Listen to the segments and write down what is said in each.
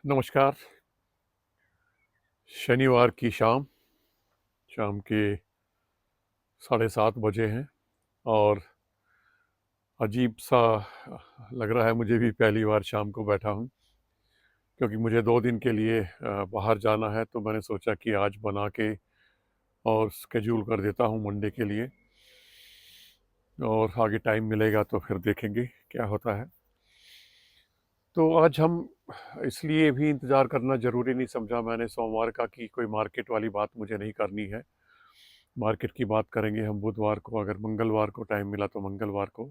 नमस्कार। शनिवार की शाम, शाम के 7:30 बजे हैं और अजीब-सा लग रहा है मुझे भी पहली बार शाम को बैठा हूँ, क्योंकि मुझे 2 दिन के लिए बाहर जाना है, तो मैंने सोचा कि आज बना के और शेड्यूल कर देता हूँ मंडे के लिए और आगे टाइम मिलेगा तो फिर देखेंगे क्या होता है। तो आज हम इसलिए भी इंतज़ार करना ज़रूरी नहीं समझा मैंने सोमवार का कि कोई मार्केट वाली बात मुझे नहीं करनी है। मार्केट की बात करेंगे हम बुधवार को, अगर मंगलवार को टाइम मिला तो मंगलवार को।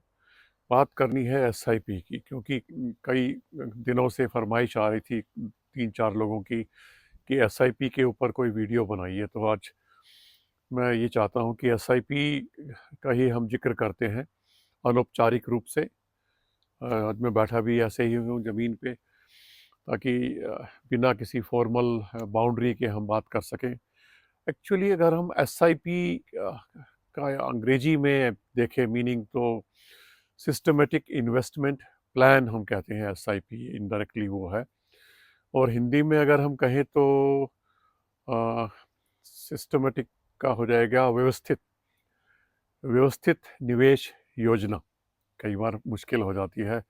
बात करनी है एसआईपी की, क्योंकि कई दिनों से फरमाइश आ रही थी 3-4 लोगों की कि एसआईपी के ऊपर कोई वीडियो बनाइए। तो आज मैं ये चाहता हूँ कि एसआईपी का ही हम ज़िक्र करते हैं अनौपचारिक रूप से। आज मैं बैठा भी ऐसे ही हूँ ज़मीन पे, ताकि बिना किसी फॉर्मल बाउंड्री के हम बात कर सकें। एक्चुअली अगर हम एसआईपी का अंग्रेजी में देखें मीनिंग, तो सिस्टमेटिक इन्वेस्टमेंट प्लान हम कहते हैं एसआईपी, इनडायरेक्टली वो है। और हिंदी में अगर हम कहें तो सिस्टमेटिक का हो जाएगा व्यवस्थित व्यवस्थित निवेश योजना। कई बार मुश्किल हो जाती है।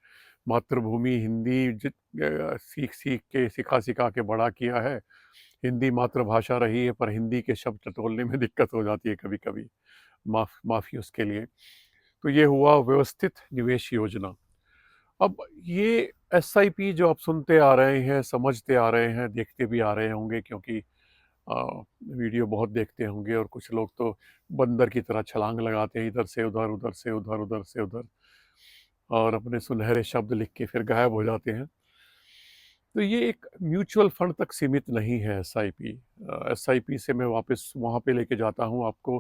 मातृभूमि हिंदी सीख सीख के सिखा सिखा के बड़ा किया है। हिंदी मातृभाषा रही है, पर हिंदी के शब्द टटोलने में दिक्कत हो जाती है कभी कभी। माफ़ी उसके लिए। तो ये हुआ व्यवस्थित निवेश योजना। अब ये एसआईपी जो आप सुनते आ रहे हैं, समझते आ रहे हैं, देखते भी आ रहे होंगे, क्योंकि वीडियो बहुत देखते होंगे और कुछ लोग तो बंदर की तरह छलांग लगाते हैं, इधर से उधर, उधर से उधर, उधर से उधर, और अपने सुनहरे शब्द लिख के फिर गायब हो जाते हैं। तो ये एक म्यूचुअल फंड तक सीमित नहीं है एसआईपी। एसआईपी से मैं वापस वहाँ पे लेके जाता हूँ आपको।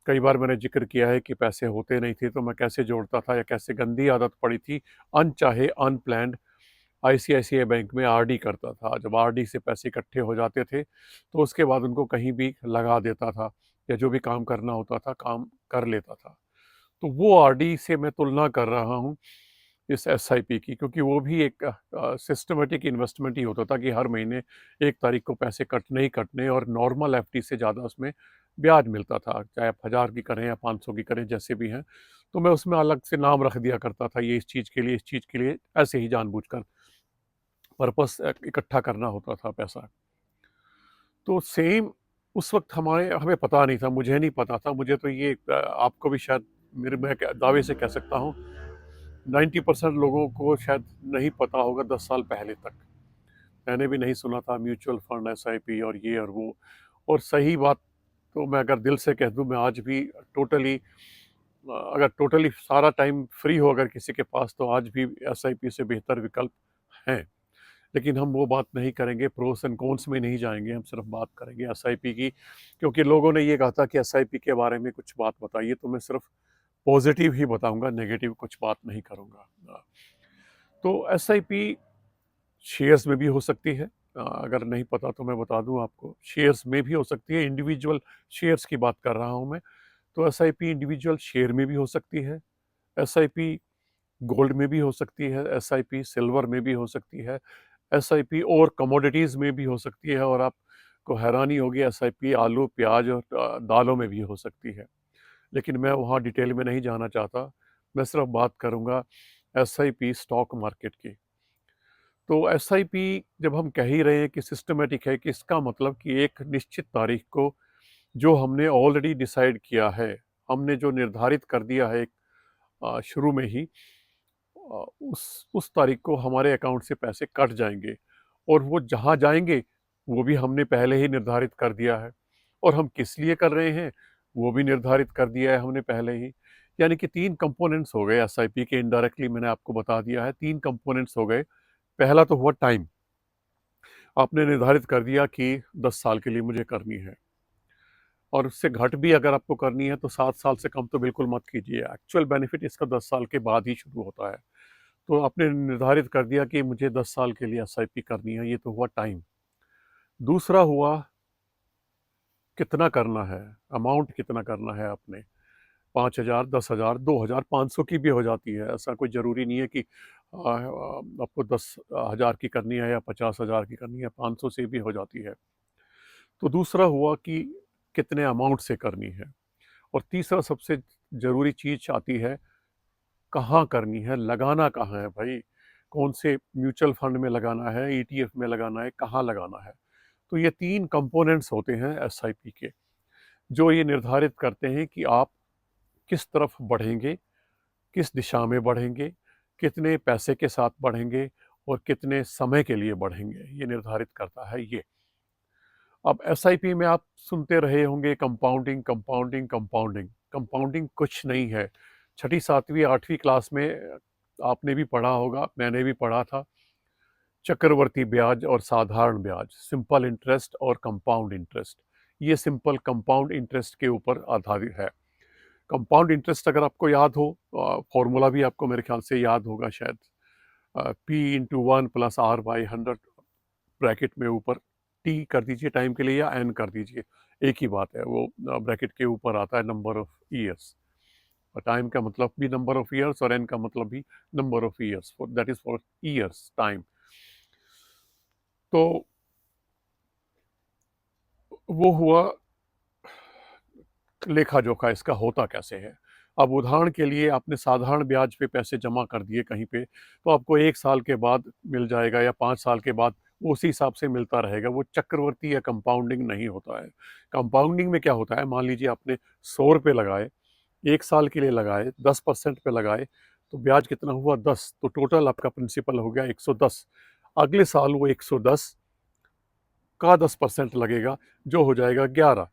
कई बार मैंने ज़िक्र किया है कि पैसे होते नहीं थे तो मैं कैसे जोड़ता था, या कैसे गंदी आदत पड़ी थी अनचाहे अनप्लैन्ड आईसीआईसीआई बैंक में आरडी करता था। जब आरडी से पैसे इकट्ठे हो जाते थे तो उसके बाद उनको कहीं भी लगा देता था, या जो भी काम करना होता था काम कर लेता था। तो वो आरडी से मैं तुलना कर रहा हूँ इस एसआईपी की, क्योंकि वो भी एक सिस्टमेटिक इन्वेस्टमेंट ही होता था कि हर महीने 1 तारीख को पैसे कटने ही कटने, और नॉर्मल एफडी से ज़्यादा उसमें ब्याज मिलता था, चाहे आप 1000 की करें या 500 की करें, जैसे भी हैं। तो मैं उसमें अलग से नाम रख दिया करता था, ये इस चीज़ के लिए, इस चीज़ के लिए, ऐसे ही जानबूझकर पर्पस इकट्ठा करना होता था पैसा। तो सेम उस वक़्त हमारे हमें पता नहीं था, मुझे नहीं पता था। मुझे तो ये आपको भी शायद, मेरे मैं दावे से कह सकता हूँ 90% लोगों को शायद नहीं पता होगा 10 साल पहले तक। मैंने भी नहीं सुना था म्यूचुअल फंड, एसआईपी और ये और वो। और सही बात तो मैं अगर दिल से कह दूँ, मैं आज भी टोटली अगर टोटली सारा टाइम फ्री हो अगर किसी के पास, तो आज भी एसआईपी से बेहतर विकल्प हैं। लेकिन हम वो बात नहीं करेंगे, प्रोस एंड कॉन्स में नहीं जाएँगे, हम सिर्फ बात करेंगे एसआईपी की। क्योंकि लोगों ने ये कहा था कि एसआईपी के बारे में कुछ बात बताइए, तो मैं सिर्फ पॉज़िटिव ही बताऊँगा, नेगेटिव कुछ बात नहीं करूँगा। तो एसआईपी शेयर्स में भी हो सकती है। अगर नहीं पता तो मैं बता दूँ आपको, शेयर्स में भी हो सकती है, इंडिविजुअल शेयर्स की बात कर रहा हूँ मैं। तो एसआईपी इंडिविजुअल शेयर में भी हो सकती है, एसआईपी गोल्ड में भी हो सकती है, एसआईपी सिल्वर में भी हो सकती है, एसआईपी और कमोडिटीज़ में भी हो सकती है, और आपको हैरानी होगी एसआईपी आलू, प्याज और दालों में भी हो सकती है। लेकिन मैं वहाँ डिटेल में नहीं जाना चाहता, मैं सिर्फ बात करूँगा एसआईपी स्टॉक मार्केट की। तो एसआईपी जब हम कह ही रहे हैं कि सिस्टमैटिक है, कि इसका मतलब कि एक निश्चित तारीख को जो हमने ऑलरेडी डिसाइड किया है, हमने जो निर्धारित कर दिया है शुरू में ही, उस तारीख को हमारे अकाउंट से पैसे कट जाएँगे, और वो जहाँ जाएँगे, वो भी हमने पहले ही निर्धारित कर दिया है, और हम किस लिए कर रहे हैं, वो भी निर्धारित कर दिया है हमने पहले ही। यानी कि 3 कंपोनेंट्स हो गए एसआईपी के, इनडायरेक्टली मैंने आपको बता दिया है, 3 कंपोनेंट्स हो गए। पहला तो हुआ टाइम, आपने निर्धारित कर दिया कि 10 साल के लिए मुझे करनी है, और उससे घट भी अगर आपको करनी है तो 7 साल से कम तो बिल्कुल मत कीजिए। एक्चुअल बेनिफिट इसका 10 साल के बाद ही शुरू होता है। तो आपने निर्धारित कर दिया कि मुझे 10 साल के लिए एसआईपी करनी है, ये तो हुआ टाइम। दूसरा हुआ कितना करना है, अमाउंट कितना करना है आपने। 5,000, 10,000, 2,000, 500 की भी हो जाती है। ऐसा कोई ज़रूरी नहीं है कि आपको 10,000 की करनी है या 50,000 की करनी है, 500 से भी हो जाती है। तो दूसरा हुआ कि कितने अमाउंट से करनी है, और तीसरा सबसे ज़रूरी चीज़ आती है, कहाँ करनी है, लगाना कहाँ है भाई, कौन से म्यूचुअल फंड में लगाना है, ईटीएफ में लगाना है, कहाँ लगाना है। तो ये 3 कंपोनेंट्स होते हैं एसआईपी के, जो ये निर्धारित करते हैं कि आप किस तरफ बढ़ेंगे, किस दिशा में बढ़ेंगे, कितने पैसे के साथ बढ़ेंगे और कितने समय के लिए बढ़ेंगे, ये निर्धारित करता है ये। अब एसआईपी में आप सुनते रहे होंगे कंपाउंडिंग, कंपाउंडिंग, कंपाउंडिंग। कंपाउंडिंग कुछ नहीं है। छठी, 7वीं, 8वीं क्लास में आपने भी पढ़ा होगा, मैंने भी पढ़ा था। चक्रवर्ती ब्याज और साधारण ब्याज, सिंपल इंटरेस्ट और कंपाउंड इंटरेस्ट। ये सिंपल कंपाउंड इंटरेस्ट के ऊपर आधारित है। कंपाउंड इंटरेस्ट अगर आपको याद हो, फॉर्मूला भी आपको मेरे ख्याल से याद होगा शायद, P/1 + R/100, ब्रैकेट में ऊपर टी कर दीजिए टाइम के लिए या एन कर दीजिए, एक ही बात है। वो ब्रैकेट के ऊपर आता है नंबर ऑफ ईयर्स, और टाइम का मतलब भी नंबर ऑफ ईयर्स और एन का मतलब भी number of years, that is for years time. तो वो हुआ लेखा जोखा इसका होता कैसे है। अब उदाहरण के लिए आपने साधारण ब्याज पे पैसे जमा कर दिए कहीं पे, तो आपको 1 साल के बाद मिल जाएगा या 5 साल के बाद, उसी हिसाब से मिलता रहेगा। वो चक्रवर्ती या कंपाउंडिंग नहीं होता है। कंपाउंडिंग में क्या होता है, मान लीजिए आपने 100 रुपये लगाए, 1 साल के लिए लगाए, 10% पे लगाए, तो ब्याज कितना हुआ, 10। तो टोटल आपका प्रिंसिपल हो गया 110। अगले साल वो 110 का 10% लगेगा, जो हो जाएगा 11।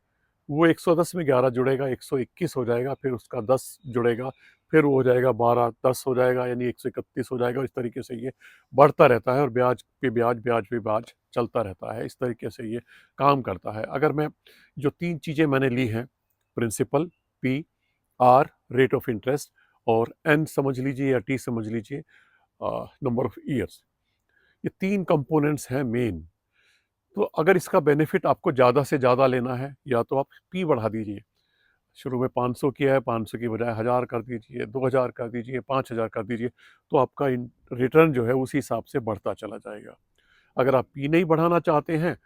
वो 110 में 11 जुड़ेगा, 121 हो जाएगा, फिर उसका 10 जुड़ेगा, फिर वो हो जाएगा 12, 10 हो जाएगा, यानी 131 हो जाएगा। इस तरीके से ये बढ़ता रहता है और ब्याज पे ब्याज, ब्याज पे ब्याज चलता रहता है। इस तरीके से ये काम करता है। अगर मैं जो 3 चीज़ें मैंने ली हैं, principal, P, R rate of interest, और एन समझ लीजिए या टी समझ लीजिए, नंबर ऑफ ईयर्स, ये 3 कंपोनेंट्स हैं मेन। तो अगर इसका बेनिफिट आपको ज़्यादा से ज़्यादा लेना है, या तो आप पी बढ़ा दीजिए। शुरू में 500 किया है, 500 की बजाय 1000 कर दीजिए, 2000 कर दीजिए, 5000 कर दीजिए, तो आपका रिटर्न जो है उसी हिसाब से बढ़ता चला जाएगा। अगर आप पी नहीं बढ़ाना चाहते हैं,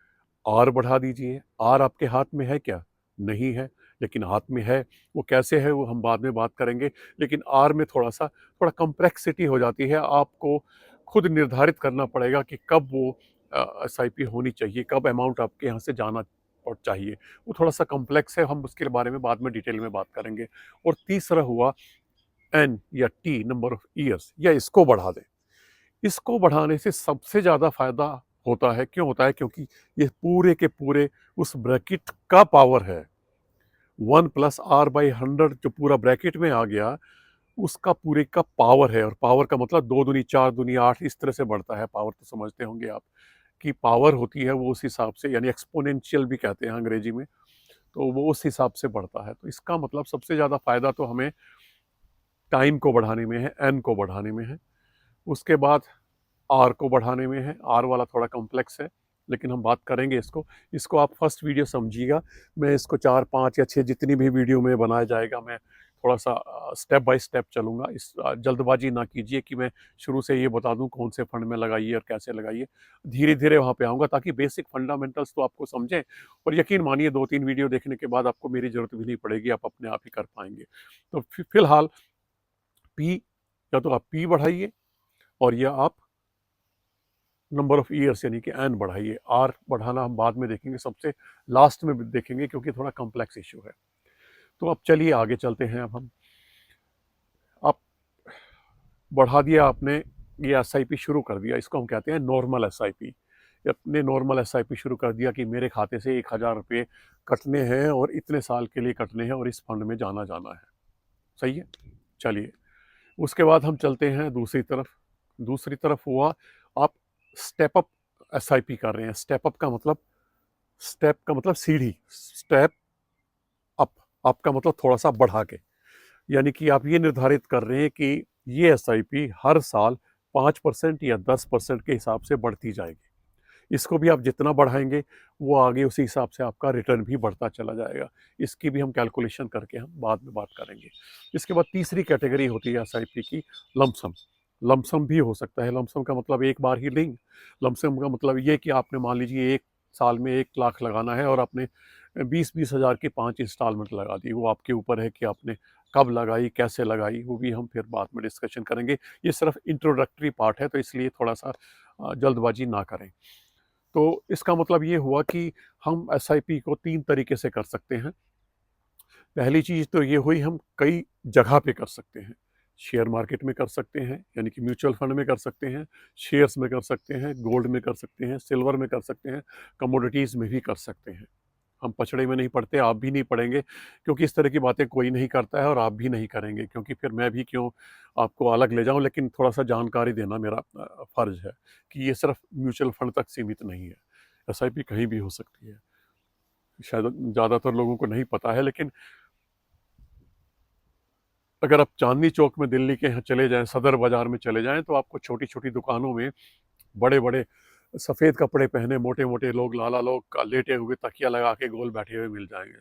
आर बढ़ा दीजिए। आर आपके हाथ में है क्या? नहीं है, लेकिन हाथ में है। वो कैसे है वो हम बाद में बात करेंगे। लेकिन आर में थोड़ा कॉम्प्लेक्सिटी हो जाती है। आपको खुद निर्धारित करना पड़ेगा कि कब वो एसआईपी होनी चाहिए, कब अमाउंट आपके यहाँ से जाना चाहिए। वो थोड़ा-सा कॉम्प्लेक्स है, हम उसके बारे में बाद में डिटेल में बात करेंगे। और तीसरा हुआ एन या टी, नंबर ऑफ ईयर्स, या इसको बढ़ा दें। इसको बढ़ाने से सबसे ज़्यादा फ़ायदा होता है। क्यों होता है? क्योंकि ये पूरे के पूरे उस ब्रैकेट का पावर है। 1 + R/100 जो पूरा ब्रैकेट में आ गया, उसका पूरे का पावर है। और पावर का मतलब 2 दूनी 4 दूनी 8, इस तरह से बढ़ता है। पावर तो समझते होंगे आप कि पावर होती है वो उस हिसाब से, यानी एक्सपोनेंशियल भी कहते हैं अंग्रेजी में, तो वो उस हिसाब से बढ़ता है। तो इसका मतलब सबसे ज़्यादा फ़ायदा तो हमें टाइम को बढ़ाने में है, एन को बढ़ाने में है। उसके बाद आर को बढ़ाने में है। आर वाला थोड़ा कॉम्प्लेक्स है, लेकिन हम बात करेंगे इसको। इसको आप फर्स्ट वीडियो समझिएगा। मैं इसको 4, 5 या 6 जितनी भी वीडियो में बनाया जाएगा, मैं थोड़ा-सा स्टेप बाय स्टेप चलूँगा। जल्दबाजी ना कीजिए कि मैं शुरू से ये बता दूँ कौन से फंड में लगाइए और कैसे लगाइए। धीरे-धीरे वहाँ पे आऊँगा, ताकि बेसिक फंडामेंटल्स तो आपको समझें, और यकीन मानिए 2-3 वीडियो देखने के बाद आपको मेरी ज़रूरत भी नहीं पड़ेगी, आप अपने आप ही कर पाएँगे। तो फिलहाल पी, या तो आप पी बढ़ाइए, और या आप नंबर ऑफ ईयर्स यानी कि एन बढ़ाइए। आर बढ़ाना हम बाद में देखेंगे, सबसे लास्ट में देखेंगे, क्योंकि थोड़ा कॉम्प्लेक्स इशू है। तो अब चलिए आगे चलते हैं। अब हम, अब बढ़ा दिया आपने, ये एसआईपी शुरू कर दिया, इसको हम कहते हैं नॉर्मल एसआईपी। अपने नॉर्मल एसआईपी शुरू कर दिया कि मेरे खाते से 1000 रुपये कटने हैं और इतने साल के लिए कटने हैं और इस फंड में जाना जाना है। सही है। चलिए, उसके बाद हम चलते हैं दूसरी तरफ। दूसरी तरफ हुआ, आप स्टेप अप एसआईपी कर रहे हैं। स्टेप का मतलब सीढ़ी, स्टेप अप, आपका मतलब थोड़ा सा बढ़ा के, यानी कि आप ये निर्धारित कर रहे हैं कि ये एसआईपी हर साल 5% या 10% के हिसाब से बढ़ती जाएगी। इसको भी आप जितना बढ़ाएंगे, वो आगे उसी हिसाब से आपका रिटर्न भी बढ़ता चला जाएगा। इसकी भी हम कैलकुलेशन करके हम बाद में बात करेंगे। इसके बाद तीसरी कैटेगरी होती है एसआईपी की, लमसम। लमसम भी हो सकता है। लमसम का मतलब एक बार ही नहीं, लमसम का मतलब ये कि आपने मान लीजिए 1 साल में 1 लाख लगाना है और आपने 20-20 हज़ार की 5 इंस्टॉलमेंट लगा दी। वो आपके ऊपर है कि आपने कब लगाई, कैसे लगाई, वो भी हम फिर बाद में डिस्कशन करेंगे। ये सिर्फ इंट्रोडक्टरी पार्ट है, तो इसलिए थोड़ा-सा जल्दबाजी ना करें। तो इसका मतलब ये हुआ कि हम एसआईपी को 3 तरीके से कर सकते हैं। पहली चीज़ तो ये हुई, हम कई जगह पे कर सकते हैं। शेयर मार्केट में कर सकते हैं, यानी कि म्यूचुअल फंड में कर सकते हैं, शेयर्स में कर सकते हैं, गोल्ड में कर सकते हैं, सिल्वर में कर सकते हैं, कमोडिटीज़ में भी कर सकते हैं। हम पचड़े में नहीं पड़ते, आप भी नहीं पड़ेंगे, क्योंकि इस तरह की बातें कोई नहीं करता है और आप भी नहीं करेंगे, क्योंकि फिर मैं भी क्यों आपको अलग ले जाऊँ, लेकिन थोड़ा-सा जानकारी देना मेरा फ़र्ज़ है कि ये सिर्फ़ म्यूचुअल फंड तक सीमित नहीं है। एसआईपी कहीं भी हो सकती है। शायद ज़्यादातर लोगों को नहीं पता है, लेकिन अगर आप चांदनी चौक में दिल्ली के यहाँ चले जाएँ, सदर बाज़ार में चले जाएँ, तो आपको छोटी-छोटी दुकानों में बड़े-बड़े सफ़ेद कपड़े पहने मोटे-मोटे लोग, लाला लोग लेटे हुए तकिया लगा के गोल बैठे हुए मिल जाएँगे।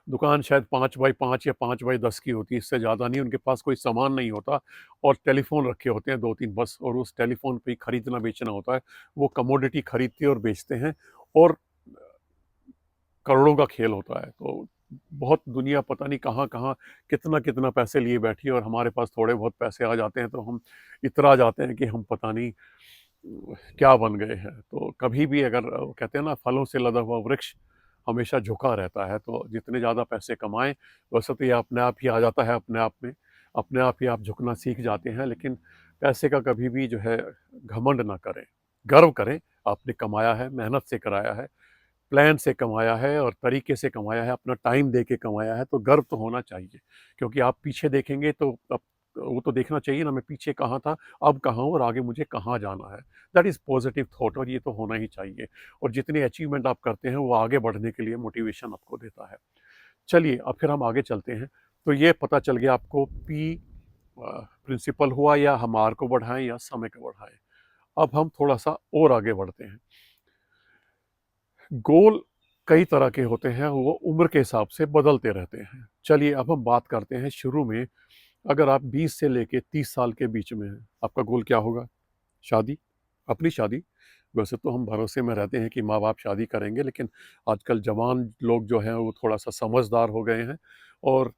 दुकान शायद 5 बाई 5 या 5 बाई 10 की होती है, इससे ज़्यादा नहीं। उनके पास कोई सामान नहीं होता और टेलीफ़ोन रखे होते हैं 2-3 बस, और उस टेलीफ़ोन पे ही खरीदना-बेचना होता है। वो कमोडिटी खरीदते और बेचते हैं और करोड़ों का खेल होता है। तो बहुत दुनिया पता नहीं कहाँ-कहाँ कितना-कितना पैसे लिए बैठी है, और हमारे पास थोड़े बहुत पैसे आ जाते हैं तो हम इतरा जाते हैं कि हम पता नहीं क्या बन गए हैं। तो कभी भी अगर कहते हैं ना, फलों से लदा हुआ वृक्ष हमेशा झुका रहता है, तो जितने ज़्यादा पैसे कमाएँ, वैसे तो ये अपने आप ही आ जाता है अपने आप में, अपने आप ही आप झुकना सीख जाते हैं। लेकिन पैसे का कभी भी जो है घमंड ना करें, गर्व करें। आपने कमाया है, मेहनत से कराया है, प्लान से कमाया है और तरीके से कमाया है, अपना टाइम दे के कमाया है, तो गर्व तो होना चाहिए। क्योंकि आप पीछे देखेंगे तो अब वो तो देखना चाहिए ना, मैं पीछे कहाँ था, अब कहाँ हूँ और आगे मुझे कहाँ जाना है। दैट इज़ पॉजिटिव थॉट, और ये तो होना ही चाहिए। और जितनी अचीवमेंट आप करते हैं, वो आगे बढ़ने के लिए मोटिवेशन आपको देता है। चलिए, अब फिर हम आगे चलते हैं। तो ये पता चल गया आपको, पी प्रिंसिपल हुआ, या हम आर को बढ़ाएँ या समय को बढ़ाएँ। अब हम थोड़ा-सा और आगे बढ़ते हैं। गोल कई तरह के होते हैं, वो उम्र के हिसाब से बदलते रहते हैं। चलिए, अब हम बात करते हैं शुरू में, अगर आप 20 से लेके 30 साल के बीच में हैं, आपका गोल क्या होगा? शादी, अपनी शादी। वैसे तो हम भरोसे में रहते हैं कि माँ-बाप शादी करेंगे, लेकिन आजकल जवान लोग जो हैं वो थोड़ा-सा समझदार हो गए हैं और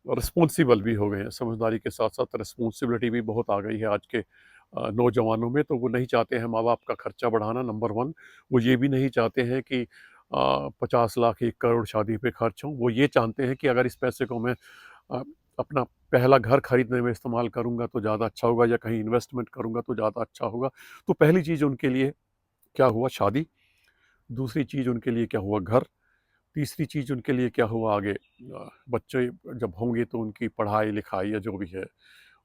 रिस्पॉन्सिबल भी हो गए हैं। समझदारी के साथ-साथ रिस्पॉन्सिबिलिटी भी बहुत आ गई है आज के नौजवानों में। तो वो नहीं चाहते हैं माँ-बाप का खर्चा बढ़ाना, नंबर 1। वो ये भी नहीं चाहते हैं कि 50 लाख, 1 करोड़ शादी पे खर्च हों। वो ये जानते हैं कि अगर इस पैसे को मैं अ, अपना पहला घर खरीदने में इस्तेमाल करूँगा तो ज़्यादा अच्छा होगा, या कहीं इन्वेस्टमेंट करूँगा तो ज़्यादा अच्छा होगा। तो पहली चीज़ उनके लिए क्या हुआ? शादी। दूसरी चीज़ उनके लिए क्या हुआ? घर। तीसरी चीज़ उनके लिए क्या हुआ आगे? बच्चे जब होंगे तो उनकी पढ़ाई-लिखाई या जो भी है।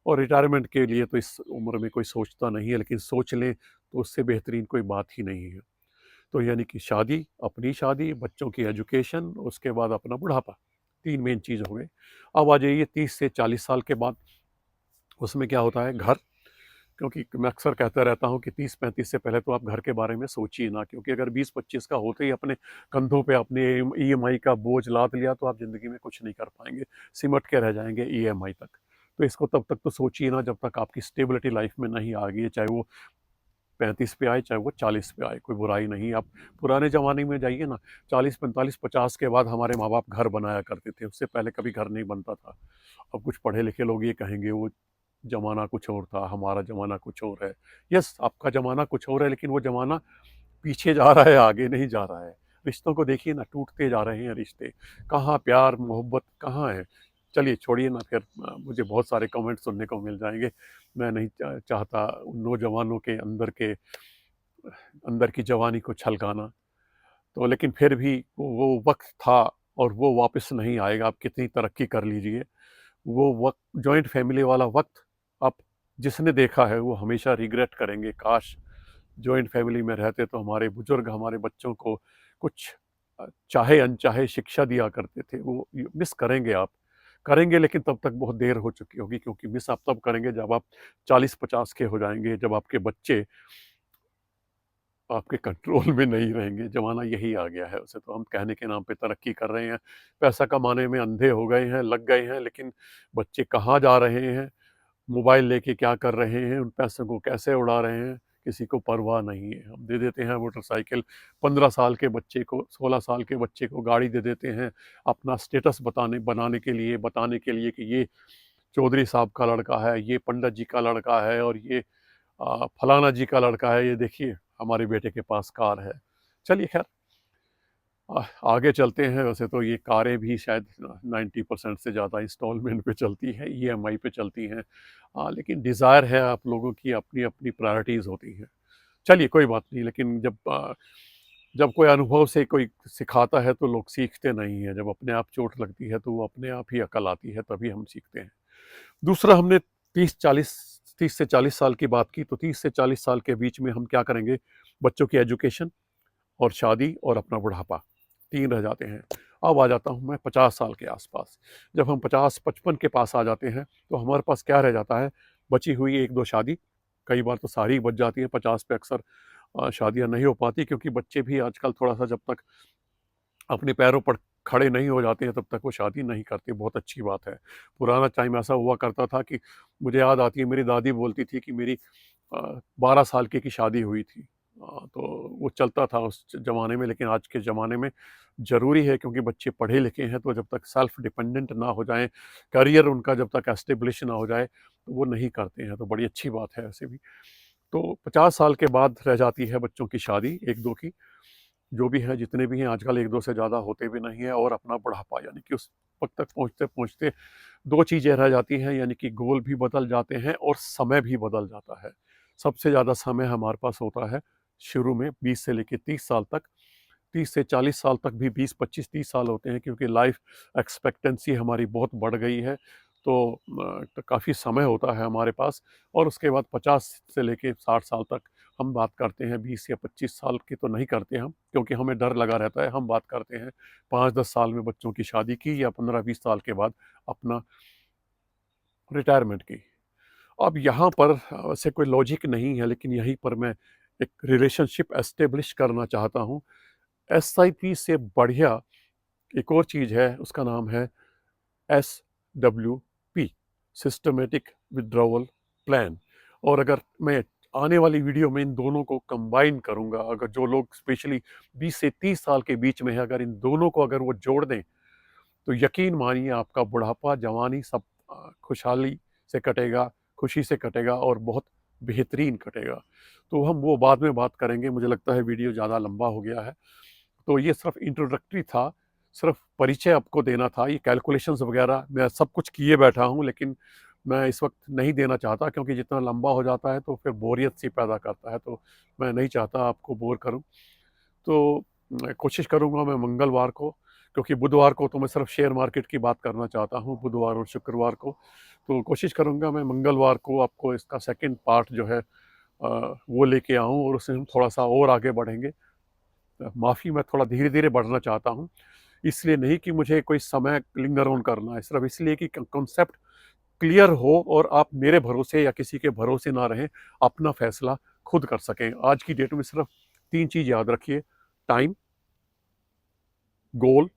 और रिटायरमेंट के लिए तो इस उम्र में कोई सोचता नहीं है, लेकिन सोच लें तो उससे बेहतरीन कोई बात ही नहीं है। तो यानी कि शादी, अपनी शादी, बच्चों की एजुकेशन, उसके बाद अपना बुढ़ापा। 3 मेन चीज़ हो गए। अब आ जाइए 30 से 40 साल के बाद, उसमें क्या होता है? घर। क्योंकि मैं अक्सर कहता रहता हूँ कि 30-35 से पहले तो आप घर के बारे में सोचिए ना, क्योंकि अगर 20-25 का होते ही अपने कंधों पे अपने ईएमआई का बोझ लाद लिया, तो आप ज़िंदगी में कुछ नहीं कर पाएँगे, सिमट के रह जाएँगे ईएमआई तक। तो इसको तब तक तो सोचिए ना, जब तक आपकी स्टेबिलिटी लाइफ़ में नहीं आ गई है, चाहे वो 35 पे आए, चाहे वो 40 पे आए, कोई बुराई नहीं। आप पुराने ज़माने में जाइए ना, 40, 45, 50 के बाद हमारे माँ-बाप घर बनाया करते थे, उससे पहले कभी घर नहीं बनता था। अब कुछ पढ़े-लिखे लोग ये कहेंगे, वो ज़माना कुछ और था, हमारा ज़माना कुछ और है। यस, आपका ज़माना कुछ और है, लेकिन वो ज़माना पीछे जा रहा है, आगे नहीं जा रहा है। रिश्तों को देखिए ना, टूटते जा रहे हैं रिश्ते। कहाँ प्यार, मोहब्बत कहाँ है? चलिए, छोड़िए ना, फिर मुझे बहुत सारे कमेंट सुनने को मिल जाएँगे। मैं नहीं चाहता उन नौजवानों के अंदर की जवानी को छलकाना। तो लेकिन फिर भी वो वक़्त था और वो वापस नहीं आएगा, आप कितनी तरक्की कर लीजिए। वो वक़्त, जॉइंट फैमिली वाला वक़्त, अब जिसने देखा है वो हमेशा रिग्रेट करेंगे, काश जॉइंट फैमिली में रहते तो हमारे बुजुर्ग हमारे बच्चों को कुछ चाहे अनचाहे शिक्षा दिया करते थे। वो मिस करेंगे आप, करेंगे, लेकिन तब तक बहुत देर हो चुकी होगी, क्योंकि मिस आप तब करेंगे जब आप 40-50 के हो जाएँगे, जब आपके बच्चे आपके कंट्रोल में नहीं रहेंगे। ज़माना यही आ गया है। उसे तो हम कहने के नाम पे तरक्की कर रहे हैं, पैसा कमाने में अंधे हो गए हैं, लग गए हैं, लेकिन बच्चे कहाँ जा रहे हैं? मोबाइल लेके क्या कर रहे हैं, उन पैसों को कैसे उड़ा रहे हैं, किसी को परवाह नहीं है। हम दे देते हैं मोटरसाइकिल 15 साल के बच्चे को, 16 साल के बच्चे को गाड़ी दे देते हैं अपना स्टेटस बताने के लिए कि ये चौधरी साहब का लड़का है, ये पंडित जी का लड़का है और ये फलाना जी का लड़का है, ये देखिए हमारे बेटे के पास कार है। चलिए खैर आगे चलते हैं। वैसे तो ये कारें भी शायद 90% से ज़्यादा इंस्टॉलमेंट पे चलती हैं, ईएमआई पे चलती हैं। लेकिन डिज़ायर है आप लोगों की, अपनी अपनी प्रायोरिटीज़ होती हैं। चलिए कोई बात नहीं, लेकिन जब कोई अनुभव से कोई सिखाता है तो लोग सीखते नहीं हैं। जब अपने आप चोट लगती है तो वो अपने आप ही अकल आती है, तभी हम सीखते हैं। दूसरा, हमने 30 से 40 साल की बात की, तो 30 से 40 साल के बीच में हम क्या करेंगे? बच्चों की एजुकेशन और शादी और अपना बुढ़ापा, 3 रह जाते हैं। अब आ जाता हूँ मैं 50 साल के आसपास। जब हम 50-55 के पास आ जाते हैं तो हमारे पास क्या रह जाता है? बची हुई 1-2 शादी, कई बार तो सारी ही बच जाती है। 50 पे अक्सर शादियाँ नहीं हो पाती, क्योंकि बच्चे भी आजकल थोड़ा-सा जब तक अपने पैरों पर खड़े नहीं हो जाते हैं तब तक वो शादी नहीं करते। बहुत अच्छी बात है। पुराना टाइम ऐसा हुआ करता था कि मुझे याद आती है, मेरी दादी बोलती थी कि मेरी 12 साल की शादी हुई थी। तो वो चलता था उस ज़माने में, लेकिन आज के ज़माने में ज़रूरी है, क्योंकि बच्चे पढ़े लिखे हैं, तो जब तक सेल्फ डिपेंडेंट ना हो जाएँ, करियर उनका जब तक एस्टेब्लिश ना हो जाए, तो वो नहीं करते हैं। तो बड़ी अच्छी बात है ऐसे भी। तो 50 साल के बाद रह जाती है बच्चों की शादी, 1-2 की। जो भी हैं, जितने भी हैं, आजकल 1-2 से ज़्यादा होते भी नहीं हैं। और अपना बुढ़ापा, यानी कि उस वक़्त तक पहुँचते-पहुँचते 2 चीज़ें रह जाती हैं, यानी कि गोल भी बदल जाते हैं और समय भी बदल जाता है। सबसे ज़्यादा समय हमारे पास होता है शुरू में 20 से लेके 30 साल तक। 30 से 40 साल तक भी 20, 25, 30 साल होते हैं, क्योंकि लाइफ एक्सपेक्टेंसी हमारी बहुत बढ़ गई है। तो काफ़ी समय होता है हमारे पास। और उसके बाद 50 से लेके 60 साल तक हम बात करते हैं। 20 या 25 साल की तो नहीं करते हम, क्योंकि हमें डर लगा रहता है। हम बात करते हैं 5-10 साल में बच्चों की शादी की, या 15-20 साल के बाद अपना रिटायरमेंट की। अब यहाँ पर वैसे कोई लॉजिक नहीं है, लेकिन यहीं पर मैं एक रिलेशनशिप एस्टेब्लिश करना चाहता हूँ। एसआईपी से बढ़िया एक और चीज़ है, उसका नाम है SWP, सिस्टमेटिक विथड्रॉवल प्लान। और अगर मैं आने वाली वीडियो में इन दोनों को कंबाइन करूँगा, अगर जो लोग स्पेशली 20 से 30 साल के बीच में है, अगर इन दोनों को अगर वो जोड़ दें, तो यकीन मानिए आपका बुढ़ापा, जवानी सब खुशहाली से कटेगा, खुशी से कटेगा और बहुत बेहतरीन कटेगा। तो हम वो बाद में बात करेंगे। मुझे लगता है वीडियो ज़्यादा लंबा हो गया है। तो ये सिर्फ इंट्रोडक्टरी था, सिर्फ परिचय आपको देना था। ये कैलकुलेशंस वगैरह मैं सब कुछ किए बैठा हूँ, लेकिन मैं इस वक्त नहीं देना चाहता, क्योंकि जितना लंबा हो जाता है तो फिर बोरियत सी पैदा करता है। तो मैं नहीं चाहता आपको बोर करूँ। तो मैं कोशिश करूँगा मैं मंगलवार को, क्योंकि बुधवार को तो मैं सिर्फ शेयर मार्केट की बात करना चाहता हूँ, बुधवार और शुक्रवार को। तो कोशिश करूँगा मैं मंगलवार को आपको इसका सेकंड पार्ट जो है वो लेके आऊँ, और उससे हम थोड़ा-सा और आगे बढ़ेंगे। माफ़ी, मैं थोड़ा धीरे-धीरे बढ़ना चाहता हूँ। इसलिए नहीं कि मुझे कोई समय लिंगर ऑन करना है, सिर्फ इसलिए कि कॉन्सेप्ट क्लियर हो और आप मेरे भरोसे या किसी के भरोसे ना रहें, अपना फैसला खुद कर सकें। आज की डेट में सिर्फ 3 चीज़ याद रखिए: टाइम, गोल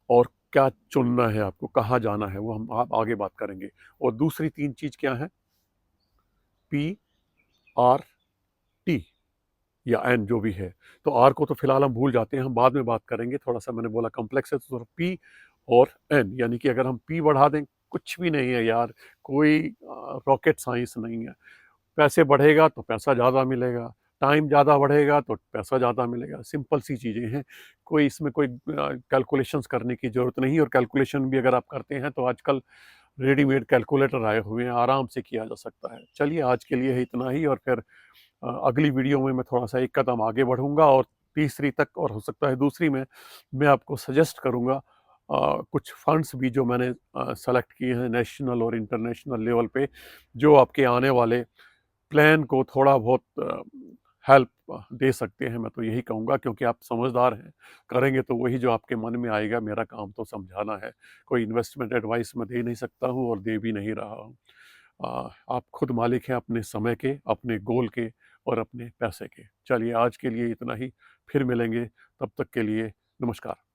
और क्या चुनना है आपको, कहाँ जाना है, वो हम आप आगे बात करेंगे। और दूसरी 3 चीज़ क्या है? PRT या एन, जो भी है। तो आर को तो फिलहाल हम भूल जाते हैं, हम बाद में बात करेंगे। थोड़ा-सा मैंने बोला कॉम्प्लेक्स है, तो पी और एन, यानी कि अगर हम पी बढ़ा दें, कुछ भी नहीं है यार, कोई रॉकेट साइंस नहीं है। पैसे बढ़ेगा तो पैसा ज़्यादा मिलेगा, टाइम ज़्यादा बढ़ेगा तो पैसा ज़्यादा मिलेगा। सिंपल सी चीज़ें हैं, कोई इसमें कोई कैलकुलेशंस करने की ज़रूरत नहीं है। और कैलकुलेशन भी अगर आप करते हैं तो आजकल रेडीमेड कैलकुलेटर आए हुए हैं, आराम से किया जा सकता है। चलिए आज के लिए है इतना ही, और फिर अगली वीडियो में मैं थोड़ा-सा एक कदम आगे बढ़ूँगा, और तीसरी तक, और हो सकता है दूसरी में मैं आपको सजेस्ट करूँगा कुछ फंड्स भी जो मैंने सेलेक्ट किए हैं नेशनल और इंटरनेशनल लेवल पे, जो आपके आने वाले प्लान को थोड़ा बहुत हेल्प दे सकते हैं। मैं तो यही कहूँगा, क्योंकि आप समझदार हैं, करेंगे तो वही जो आपके मन में आएगा। मेरा काम तो समझाना है, कोई इन्वेस्टमेंट एडवाइस मैं दे नहीं सकता हूँ और दे भी नहीं रहा हूँ। आप खुद मालिक हैं अपने समय के, अपने गोल के और अपने पैसे के। चलिए आज के लिए इतना ही, फिर मिलेंगे, तब तक के लिए नमस्कार।